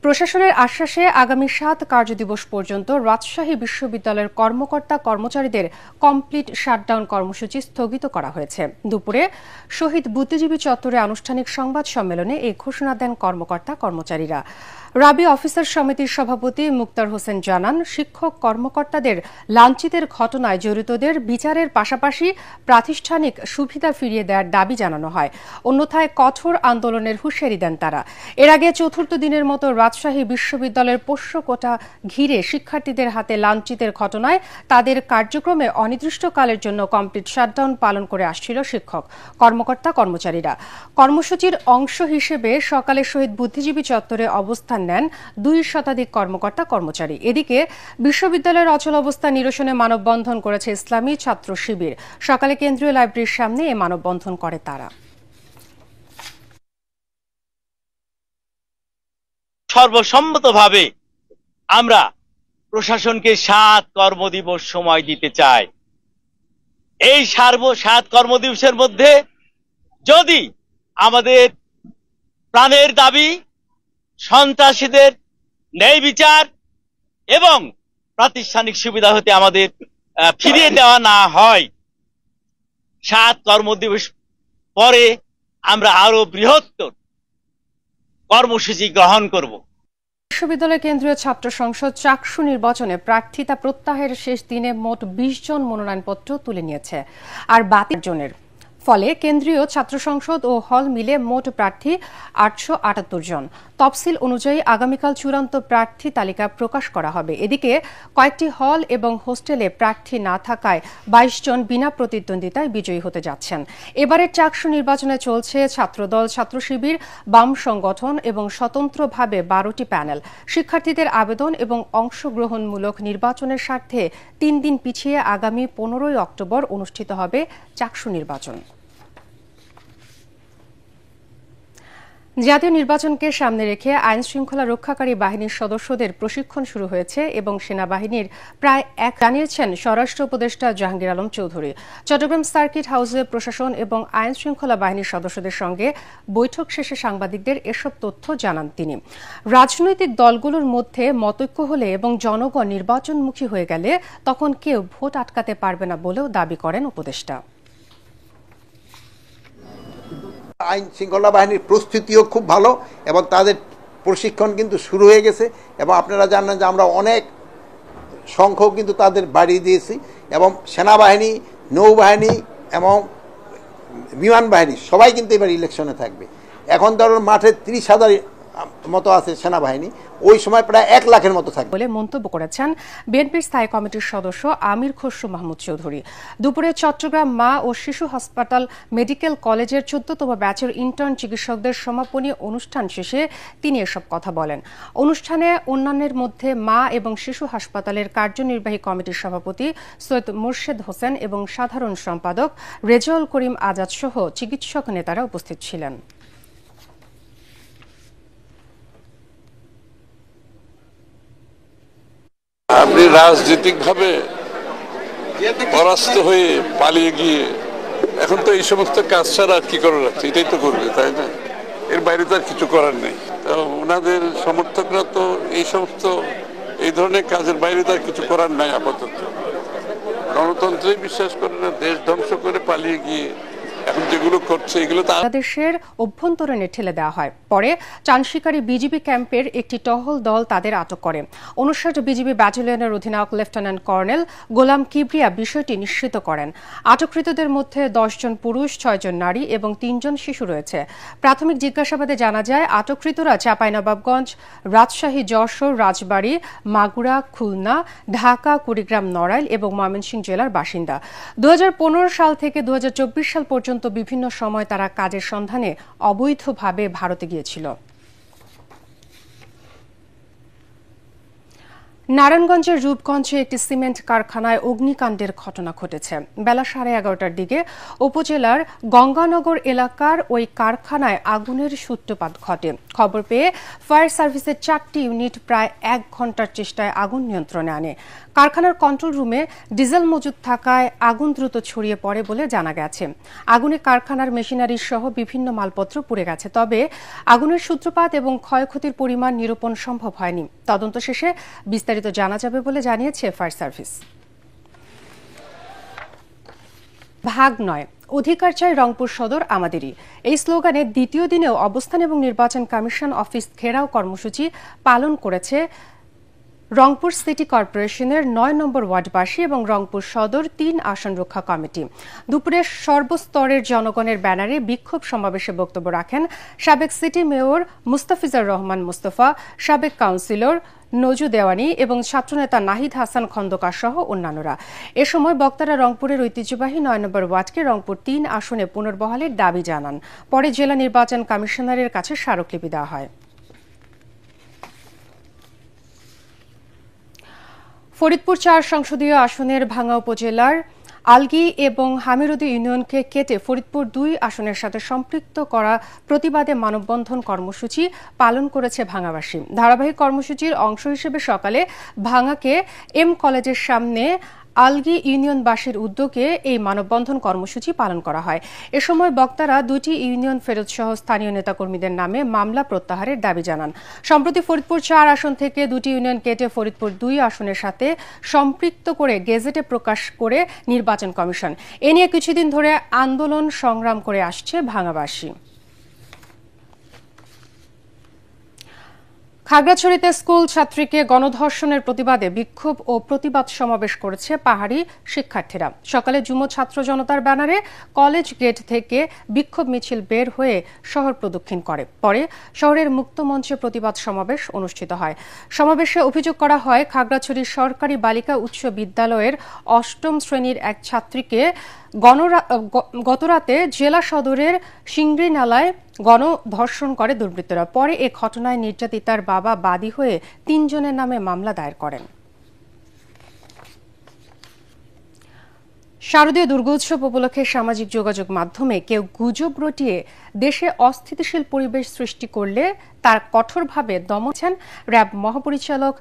প্রশাসনের আশ্বাসে আগামী ৭ কার্যদিবস পর্যন্ত রাজশাহী বিশ্ববিদ্যালয়ের কর্মকর্তা কর্মচারীদের কমপ্লিট শাটডাউন কর্মসূচি স্থগিত করা হয়েছে। দুপুরে শহীদ বুদ্ধিজীবী চত্বরে আনুষ্ঠানিক সংবাদ সম্মেলনে এই ঘোষণা দেন কর্মকর্তা কর্মচারীরা। রাবি অফিসার সমিতির সভাপতি মুক্তার হোসেন জানান, শিক্ষক কর্মকর্তাদের লাঞ্ছিতের ঘটনায় জড়িতদের বিচারের পাশাপাশি প্রাতিষ্ঠানিক সুবিধা ফিরিয়ে দেওয়ার দাবি জানানো হয়। অন্যথায় কঠোর আন্দোলনের হুঁশিয়ারি দেন তারা। এর আগে চতুর্থ দিনের মতো রাজশাহী বিশ্ববিদ্যালয়ের পোষ্য কোটা ঘিরে শিক্ষার্থীদের হাতে লাঞ্ছিতের ঘটনায় তাদের কার্যক্রমে অনির্দিষ্টকালের জন্য কমপ্লিট শাটডাউন পালন করে আসছিল শিক্ষক কর্মকর্তা কর্মচারীরা। কর্মসূচির অংশ হিসেবে সকালে শহীদ বুদ্ধিজীবী চত্বরে অবস্থান নেন ২ শতাধিক কর্মকর্তা কর্মচারী। এদিকে বিশ্ববিদ্যালয়ের অচল অবস্থা নিরসনে মানববন্ধন করেছে ইসলামী ছাত্র শিবির। সকালে কেন্দ্রীয় লাইব্রেরির সামনে এ মানববন্ধন করে তারা। সর্বসম্মতভাবে আমরা প্রশাসনকে ৭ কর্মদিবস সময় দিতে চাই। এই ৭ কর্মদিবসের মধ্যে যদি আমাদের প্রাণের দাবি, সন্ত্রাসীদের ন্যায় বিচার এবং প্রাতিষ্ঠানিক সুবিধা হতে আমাদের ফিরিয়ে দেওয়া না হয়, ৭ কর্মদিবস পরে আমরা আরো বৃহত্তর কর্মসূচি গ্রহণ করব। বিশ্ববিদ্যালয় কেন্দ্রীয় ছাত্র সংসদ চাকসু নির্বাচনে প্রার্থিতা প্রত্যাহারের শেষ দিনে মোট ২০ জন মনোনয়নপত্র তুলে নিয়েছে আর বাতিল জনের ফলে কেন্দ্রীয় ছাত্র সংসদ ও হল মিলে মোট প্রার্থী ৮৭৮ জন। তফসিল অনুযায়ী আগামীকাল চূড়ান্ত প্রার্থী তালিকা প্রকাশ করা হবে। এদিকে কয়েকটি হল এবং হোস্টেলে প্রার্থী না থাকায় ২২ জন বিনা প্রতিদ্বন্দ্বিতায় বিজয়ী হতে যাচ্ছেন। এবারের চাকসু নির্বাচনে চলছে ছাত্রদল, ছাত্র শিবির, বাম সংগঠন এবং স্বতন্ত্রভাবে ১২টি প্যানেল। শিক্ষার্থীদের আবেদন এবং অংশগ্রহণমূলক নির্বাচনের স্বার্থে ৩ দিন পিছিয়ে আগামী ১৫ই অক্টোবর অনুষ্ঠিত হবে চাকসু নির্বাচন। জাতীয় নির্বাচনকে সামনে রেখে আইন শৃঙ্খলা রক্ষাকারী বাহিনীর সদস্যদের প্রশিক্ষণ শুরু হয়েছে এবং সেনাবাহিনীর প্রায় জানিয়েছেন স্বরাষ্ট্র উপদেষ্টা জাহাঙ্গীর আলম চৌধুরী। চট্টগ্রাম সার্কিট হাউসে প্রশাসন এবং আইন শৃঙ্খলা বাহিনীর সদস্যদের সঙ্গে বৈঠক শেষে সাংবাদিকদের এসব তথ্য জানান তিনি। রাজনৈতিক দলগুলোর মধ্যে মতৈক্য হলে এবং জনগণ নির্বাচনমুখী হয়ে গেলে তখন কেউ ভোট আটকাতে পারবে না বলেও দাবি করেন উপদেষ্টা। আইন শৃঙ্খলা বাহিনীর প্রস্তুতিও খুব ভালো এবং তাদের প্রশিক্ষণ কিন্তু শুরু হয়ে গেছে এবং আপনারা জানেন যে আমরা অনেক সংখ্যক কিন্তু তাদের বাড়িয়ে দিয়েছি এবং সেনাবাহিনী, নৌবাহিনী এবং বিমান বাহিনী সবাই কিন্তু এবার ইলেকশনে থাকবে। এখন ধরুন মাঠে ৩০,০০০ মতো আছে সেনাবাহিনী, ওই সময় প্রায় ১ লাখের মতো থাকবে বলে মন্তব্য করেছেন বিএনপির স্থায়ী কমিটির সদস্য আমির খসরু মাহমুদ চৌধুরী। দুপুরে চট্টগ্রাম মা ও শিশু হাসপাতাল মেডিকেল কলেজের ১৪তম ব্যাচের ইন্টার্ন চিকিৎসকদের সমাপনী অনুষ্ঠান শেষে তিনি এসব কথা বলেন। অনুষ্ঠানে অন্যান্যের মধ্যে মা এবং শিশু হাসপাতালের কার্যনির্বাহী কমিটির সভাপতি সৈয়দ মোর্শেদ হোসেন এবং সাধারণ সম্পাদক রেজাউল করিম আজাদ সহ চিকিৎসক নেতারা উপস্থিত ছিলেন। আপনি রাজনৈতিকভাবে পরাস্ত হয়ে পালিয়ে গিয়ে এখন তো এই সমস্ত কাজ ছাড়া কি করে রাখছে, এটাই তো করবে, তাই না? এর বাইরে তো আর কিছু করার নেই। তো ওনাদের সমর্থকরা তো এই ধরনের কাজের বাইরে তো আর কিছু করার নাই আপাতত। গণতন্ত্রেই বিশ্বাস করে না, দেশ ধ্বংস করে পালিয়ে গিয়ে এখন যেগুলো করছে এগুলো বাংলাদেশের অভ্যন্তরীণে ঠেলে দেওয়া হয়। পরে চানশিকারী বিজিবি ক্যাম্পের একটি টহল দল তাদের আটক করে। ৫৯ বিজিবি ব্যাটালিয়নের অধিনায়ক লেফটেন্যান্ট কর্নেল গোলাম কিবরিয়া বিষয়টি নিশ্চিত করেন। আটককৃতদের মধ্যে ১০ জন পুরুষ, ৬ জন নারী এবং ৩ জন শিশু রয়েছে। প্রাথমিক জিজ্ঞাসাবাদে জানা যায় আটককৃতরা চাঁপাইনবাবগঞ্জ, রাজশাহী, যশোর, রাজবাড়ী, মাগুরা, খুলনা, ঢাকা, কুড়িগ্রাম, নড়াইল এবং ময়মনসিংহ জেলার বাসিন্দা। ২০১৫ সাল থেকে ২০২৪ সাল পর্যন্ত বিভিন্ন সময় তারা কাজের সন্ধানে অবৈধভাবে ভারতে গিয়েছিল। নারায়ণগঞ্জের রূপগঞ্জে একটি সিমেন্ট কারখানায় অগ্নিকাণ্ডের ঘটনা ঘটেছে। বেলা 11:30টার দিকে উপজেলার গঙ্গানগর এলাকার ওই কারখানায় আগুনের সূত্রপাত ঘটে। খবর পেয়ে ফায়ার সার্ভিসের 4টি ইউনিট প্রায় 1 ঘন্টার চেষ্টায় আগুন নিয়ন্ত্রণে আনে। কারখানার কন্ট্রোল রুমে ডিজেল মজুদ থাকায় আগুন দ্রুত ছড়িয়ে পড়ে বলে জানা গেছে। আগুনে কারখানার মেশিনারি সহ বিভিন্ন মালপত্র পুড়ে গেছে। তবে আগুনের সূত্রপাত এবং ক্ষয়ক্ষতির পরিমাণ নিরূপণ সম্ভব হয়নি। তদন্ত শেষে বিস্তারিত জানা যাবে বলে জানিয়েছে ফায়ার সার্ভিস। ভাগ নয়, অধিকার চাই রংপুর সদর আমাদেরই, এই স্লোগানে দ্বিতীয় দিনেও অবস্থান এবং নির্বাচন কমিশন অফিস ঘেরাও কর্মসূচি পালন করেছে রংপুর সিটি কর্পোরেশনের 9 নম্বর ওয়ার্ডবাসী এবং রংপুর সদর 3 আসন রক্ষা কমিটি। দুপুরে সর্বস্তরের জনগণের ব্যানারে বিক্ষোভ সমাবেশে বক্তব্য রাখেন সাবেক সিটি মেয়র মুস্তাফিজুর রহমান মুস্তফা, সাবেক কাউন্সিলর নজু দেওয়ানি এবং ছাত্রনেতা নাহিদ হাসান খন্দকার সহ অন্যান্যরা। এ সময় বক্তারা রংপুরের ঐতিহ্যবাহী 9 নম্বর ওয়ার্ডকে রংপুর 3 আসনে পুনর্বহালের দাবি জানান। পরে জেলা নির্বাচন কমিশনারের কাছে স্মারকলিপি দেওয়া হয়। ফরিদপুর 4 সংসদীয় আসনের ভাঙ্গা উপজেলার আলগি এবং হামিরুদি ইউনিয়নকে কেটে ফরিদপুর 2 আসনের সাথে সম্পৃক্ত করা প্রতিবাদে মানববন্ধন কর্মসূচি পালন করেছে ভাঙ্গাবাসী। ধারাবাহিক কর্মসূচির অংশ হিসেবে সকালে ভাঙ্গাকে এম কলেজের সামনে আলগি ইউনিয়নবাসীর উদ্যোগে এই মানববন্ধন কর্মসূচি পালন করা হয়। এ সময় বক্তারা 2টি ইউনিয়ন ফেরত সহ স্থানীয় নেতাকর্মীদের নামে মামলা প্রত্যাহারের দাবি জানান। সম্প্রতি ফরিদপুর 4 আসন থেকে 2টি ইউনিয়ন কেটে ফরিদপুর 2 আসনের সাথে সম্পৃক্ত করে গেজেটে প্রকাশ করে নির্বাচন কমিশন। এ নিয়ে কিছুদিন ধরে আন্দোলন সংগ্রাম করে আসছে ভাঙ্গাবাসী। খাগড়াছড়িতে স্কুল ছাত্রীকে গণধর্ষণের প্রতিবাদে বিক্ষোভ ও প্রতিবাদ সমাবেশ করেছে পাহাড়ি শিক্ষার্থীরা। সকালে যুব ছাত্র জনতার ব্যানারে কলেজ গেট থেকে বিক্ষোভ মিছিল বের হয়ে শহর প্রদক্ষিণ করে। পরে শহরের মুক্ত মঞ্চে প্রতিবাদ সমাবেশ অনুষ্ঠিত হয়। সমাবেশে অভিযোগ করা হয়, খাগড়াছড়ি সরকারি বালিকা উচ্চ বিদ্যালয়ের 8ম শ্রেণীর এক ছাত্রীকে গতরাতে জেলা সদরের সিংড়ি নালায় গণধর্ষণ করে দুর্বৃত্তরা। পরে এ ঘটনায় নির্যাতিতার বাবা বাদী হয়ে 3 জনের নামে মামলা দায়ের করেন। শারদীয় দুর্গোৎসব উপলক্ষে সামাজিক যোগাযোগ মাধ্যমে কেউ গুজব রটিয়ে দেশে অস্থিতিশীল পরিবেশ সৃষ্টি করলে তার কঠোরভাবে দমছেন র্যাব মহাপরিচালক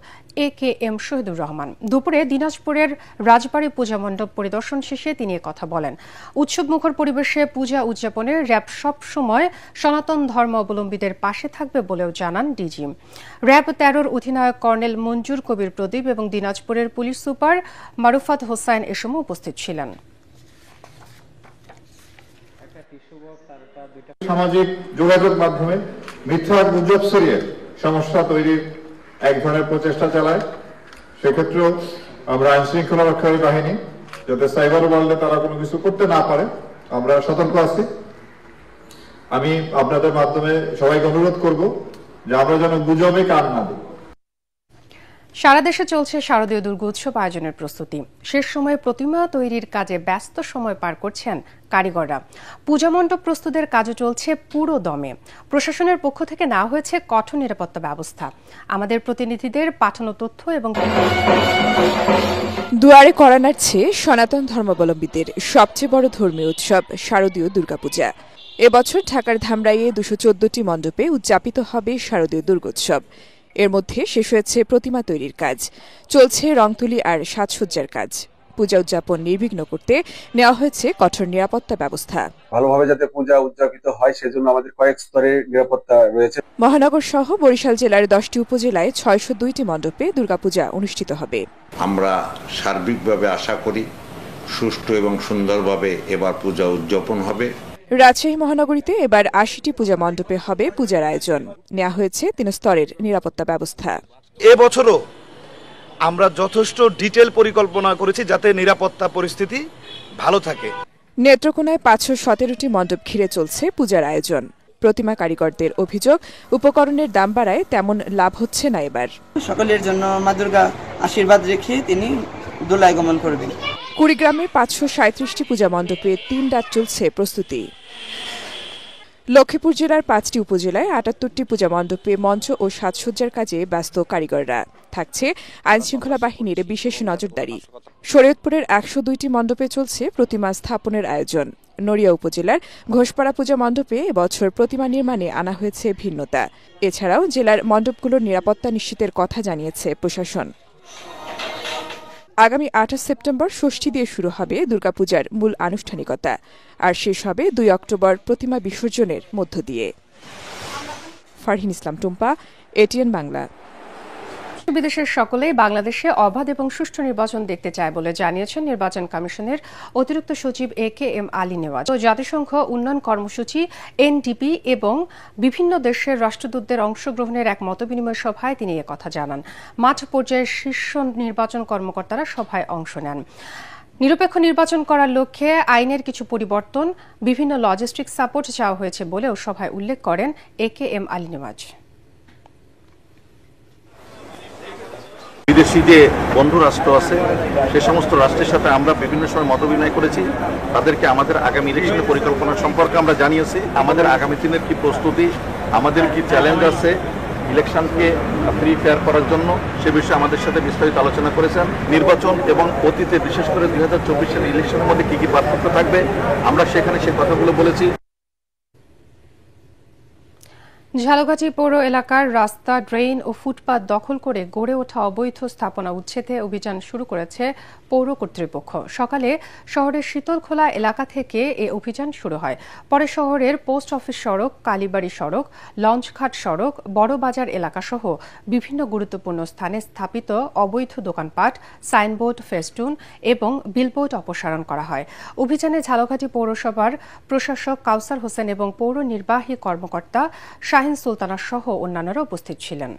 AKM শহীদুর রহমান। দুপুরে দিনাজপুরের রাজবাড়ী পূজা মণ্ডপ পরিদর্শন শেষে তিনি কথা বলেন। উৎসবমুখর পরিবেশে পূজা উদযাপনে র্যাব সব সময় সনাতন ধর্মাবলম্বীদের পাশে থাকবে বলেও জানান ডিজি। র্যাব 13-র অধিনায়ক কর্নেল মঞ্জুর কবির প্রদীপ এবং দিনাজপুরের পুলিশ সুপার মারুফাত হোসাইন এ সময় উপস্থিত ছিলেন। সামাজিক যোগাযোগ মাধ্যমে মিথ্যা গুজব ছড়িয়ে সমস্যা তৈরির এক ধরনের প্রচেষ্টা চালায়। সেক্ষেত্রেও আমরা আইন শৃঙ্খলা রক্ষাকারী বাহিনী যাতে সাইবার ওয়ার্ল্ডে তারা কোনো কিছু করতে না পারে আমরা সতর্ক আছি। আমি আপনাদের মাধ্যমে সবাইকে অনুরোধ করব যে আমরা যেন গুজবে কান না দিই। সারা দেশে চলছে শারদীয় দুর্গোৎসব আয়োজনের প্রস্তুতি। শেষ সময়ে প্রতিমা তৈরির কাজে ব্যস্ত সময় পার করছেন কারিগররা। পূজা মণ্ডপ প্রস্তুতের কাজও চলছে পুরো দমে। প্রশাসনের পক্ষ থেকে নেওয়া হয়েছে কঠোর নিরাপত্তা ব্যবস্থা। আমাদের প্রতিনিধিদের পাঠানো তথ্য এবং দুয়ারে কড়া নাড়ছে সনাতন ধর্মাবলম্বীদের সবচেয়ে বড় ধর্মীয় উৎসব শারদীয় দুর্গাপূজা। এবছর ঢাকার ধামরাইয়ে 214টি মণ্ডপে উদযাপিত হবে শারদীয় দুর্গোৎসব। এর মধ্যে শেষ হয়েছে প্রতিমা তৈরির কাজ, চলছে রংতুলি আর সাজসজ্জার কাজ। পূজা উদযাপন নির্বিঘ্ন করতে নেওয়া হয়েছে কঠোর নিরাপত্তা ব্যবস্থা। ভালোভাবে যাতে পূজা উদযাপিত হয় সেজন্য আমাদের কয়েক স্তরের নিরাপত্তা রয়েছে। মহানগর সহ বরিশাল জেলার 10টি উপজেলায় 602টি মণ্ডপে দুর্গাপূজা অনুষ্ঠিত হবে। আমরা সার্বিকভাবে আশা করি সুষ্ঠু এবং সুন্দরভাবে এবার পূজা উদযাপন হবে। রাজশাহী মহানগরীতে এবার 80টি পূজা মণ্ডপে হবে পূজার আয়োজন। নেওয়া হয়েছে 3 স্তরের নিরাপত্তা ব্যবস্থা। এবছরও আমরা যথেষ্ট ডিটেইল পরিকল্পনা করেছি যাতে নিরাপত্তা পরিস্থিতি ভালো থাকে। নেত্রকোনায় 517টি মণ্ডপ ঘিরে চলছে পূজার আয়োজন। প্রতিমা কারিগরদের অভিযোগ, উপকরণের দাম বাড়ায় তেমন লাভ হচ্ছে না এবার। সকলের জন্য মা দুর্গা আশীর্বাদ রেখে তিনি দোলায় গমন করবেন। কুড়িগ্রামে 537টি পূজা মণ্ডপে 3 রাত চলছে প্রস্তুতি। লক্ষ্মীপুর জেলার ৫টি উপজেলায় ৭৮টি পূজা মণ্ডপে মঞ্চ ও সাজসজ্জার কাজে ব্যস্ত কারিগররা। থাকছে আইনশৃঙ্খলা বাহিনীর বিশেষ নজরদারি। শরীয়তপুরের ১০২টি মণ্ডপে চলছে প্রতিমা স্থাপনের আয়োজন। নড়িয়া উপজেলার ঘোষপাড়া পূজা মণ্ডপে এবছর প্রতিমা নির্মাণে আনা হয়েছে ভিন্নতা। এছাড়াও জেলার মণ্ডপগুলোর নিরাপত্তা নিশ্চিতের কথা জানিয়েছে প্রশাসন। আগামী ২৮ সেপ্টেম্বর ষষ্ঠী দিয়ে শুরু হবে দুর্গাপূজার মূল আনুষ্ঠানিকতা, আর শেষ হবে ২ অক্টোবর প্রতিমা বিসর্জনের মধ্য দিয়ে। ফারহিন ইসলাম টুম্পা, এটিএন বাংলা। বিদেশের সকলেই বাংলাদেশে অবাধ এবং সুষ্ঠু নির্বাচন দেখতে চায় বলে জানিয়েছেন নির্বাচন কমিশনের অতিরিক্ত সচিব AKM আলী নেওয়াজ। জাতিসংঘ উন্নয়ন কর্মসূচি NDP এবং বিভিন্ন দেশের রাষ্ট্রদূতদের অংশগ্রহণের এক মতবিনিময় সভায় তিনি একথা জানান। মাঠ পর্যায়ে শীর্ষ নির্বাচন কর্মকর্তারা সভায় অংশ নেন। নিরপেক্ষ নির্বাচন করার লক্ষ্যে আইনের কিছু পরিবর্তন, বিভিন্ন লজিস্টিক সাপোর্ট চাওয়া হয়েছে বলেও সভায় উল্লেখ করেন AKM আলী নেওয়াজ। বিদেশি যে বন্ধু রাষ্ট্র আছে সে সমস্ত রাষ্ট্রের সাথে আমরা বিভিন্ন সময় মতবিনিময় করেছি। তাদেরকে আমাদের আগামী ইলেকশনের পরিকল্পনা সম্পর্কে আমরা জানিয়েছি। আমাদের আগামী দিনের কি প্রস্তুতি, আমাদের কি চ্যালেঞ্জ আছে ইলেকশনকে ফ্রি ফেয়ার করার জন্য, সে বিষয়ে আমাদের সাথে বিস্তারিত আলোচনা করেছেন। নির্বাচন এবং অতীতে বিশেষ করে ২০২৪ সালের ইলেকশনের মধ্যে কি কি পার্থক্য থাকবে আমরা সেখানে সে কথাগুলো বলেছি। ঝালকাঠি পৌর এলাকার রাস্তা, ড্রেন ও ফুটপাত দখল করে গড়ে ওঠা অবৈধ স্থাপনা উচ্ছেদে অভিযান শুরু করেছে পৌর কর্তৃপক্ষ। সকালে শহরের শীতলখোলা এলাকা থেকে এ অভিযান শুরু হয়। পরে শহরের পোস্ট অফিস সড়ক, কালীবাড়ি সড়ক, লঞ্চঘাট সড়ক, বড়বাজার এলাকাসহ বিভিন্ন গুরুত্বপূর্ণ স্থানে স্থাপিত অবৈধ দোকানপাট, সাইনবোর্ড, ফেস্টুন এবং বিলবোর্ড অপসারণ করা হয়। অভিযানে ঝালকাঠি পৌরসভার প্রশাসক কাউসার হোসেন এবং পৌর নির্বাহী কর্মকর্তা শাহিন সুলতানা সহ অন্যান্যরা উপস্থিত ছিলেন।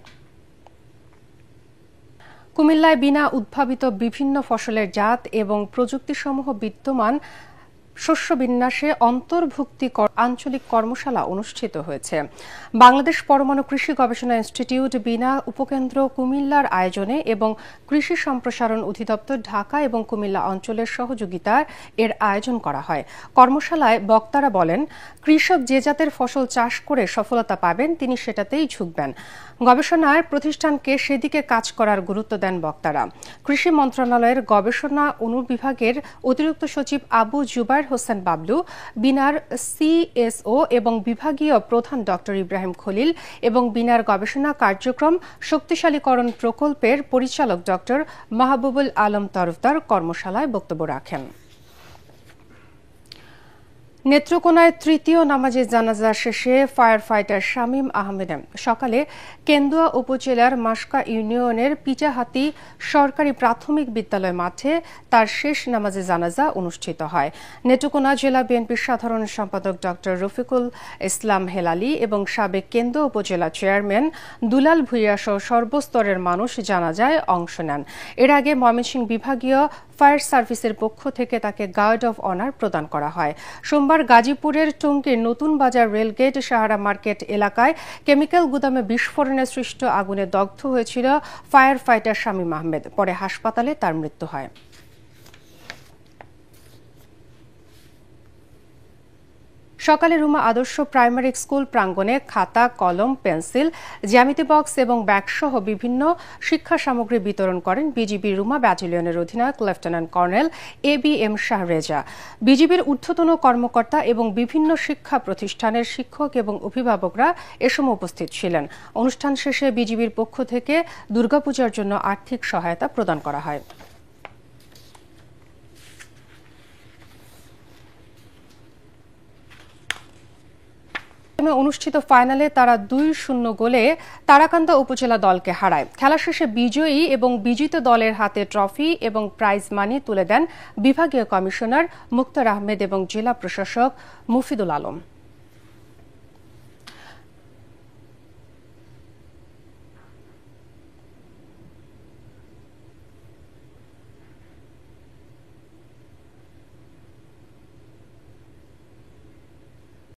কুমিল্লায় বিনা উদ্ভাবিত বিভিন্ন ফসলের জাত এবং প্রযুক্তিসমূহ বিদ্যমান শস্য বিন্যাসে অন্তর্ভুক্তি আঞ্চলিক কর্মশালা অনুষ্ঠিত হয়েছে। বাংলাদেশ পরমাণু কৃষি গবেষণা ইনস্টিটিউট বিনা উপকেন্দ্র কুমিল্লার আয়োজনে এবং কৃষি সম্প্রসারণ অধিদপ্তর ঢাকা এবং কুমিল্লা অঞ্চলের সহযোগিতায় এর আয়োজন করা হয়। কর্মশালায় বক্তারা বলেন, কৃষক যে জাতের ফসল চাষ করে সফলতা পাবেন তিনি সেটাতেই ঝুঁকবেন। গবেষণার প্রতিষ্ঠানকে সেদিকে কাজ করার গুরুত্ব দেন বক্তারা। কৃষি মন্ত্রণালয়ের গবেষণা অনুবিভাগের অতিরিক্ত সচিব আবু জুবাইর হোসেন বাবলু, বিনার CSO এবং বিভাগীয় প্রধান ডক্টর ইব্রাহিম খলিল এবং বিনার গবেষণা কার্যক্রম শক্তিশালীকরণ প্রকল্পের পরিচালক ডক্টর মাহবুবুল আলম তরফদার কর্মশালায় বক্তব্য রাখেন। নেত্রকোনায় তৃতীয় নামাজে জানাজা শেষে ফায়ার ফাইটার শামীম আহমেদ সকালে কেন্দুয়া উপজেলার মাসকা ইউনিয়নের পিচাহাতি সরকারি প্রাথমিক বিদ্যালয় মাঠে তার শেষ নামাজে জানাজা অনুষ্ঠিত হয়। নেত্রকোনা জেলা বিএনপির সাধারণ সম্পাদক ডক্টর রফিকুল ইসলাম হেলালি এবং সাবেক কেন্দুয়া উপজেলা চেয়ারম্যান দুলাল ভুইয়া সহ সর্বস্তরের মানুষ জানাজায় অংশ নেন। এর আগে ময়মনসিংহ বিভাগীয় ফায়ার সার্ভিসের পক্ষ থেকে তাকে গার্ড অব অনার প্রদান করা হয়। সোমবার গাজীপুরের টঙ্গীর নতুন বাজার রেলগেট সাহারা মার্কেট এলাকায় কেমিক্যাল গুদামে বিস্ফোরণে সৃষ্ট আগুনে দগ্ধ হয়েছিল ফায়ার ফাইটার শামীম আহমেদ। পরে হাসপাতালে তার মৃত্যু হয়। সকালে রুমা আদর্শ প্রাইমারি স্কুল প্রাঙ্গণে খাতা, কলম, পেন্সিল, জ্যামিতি বক্স এবং ব্যাগসহ বিভিন্ন শিক্ষা সামগ্রী বিতরণ করেন বিজিবি রুমা ব্যাটালিয়নের অধিনায়ক লেফটেন্যান্ট কর্নেল ABM শাহরেজা। বিজিবির ঊর্ধ্বতন কর্মকর্তা এবং বিভিন্ন শিক্ষা প্রতিষ্ঠানের শিক্ষক এবং অভিভাবকরা এ সময় উপস্থিত ছিলেন। অনুষ্ঠান শেষে বিজিবির পক্ষ থেকে দুর্গাপূজার জন্য আর্থিক সহায়তা প্রদান করা হয়। অনুষ্ঠিত ফাইনালে তারা 2-0 গোলে তারাকান্দা উপজেলা দলকে হারায়। খেলা শেষে বিজয়ী এবং বিজিত দলের হাতে ট্রফি এবং প্রাইজ মানি তুলে দেন বিভাগীয় কমিশনার মুক্তার আহমেদ এবং জেলা প্রশাসক মুফিদুল আলম।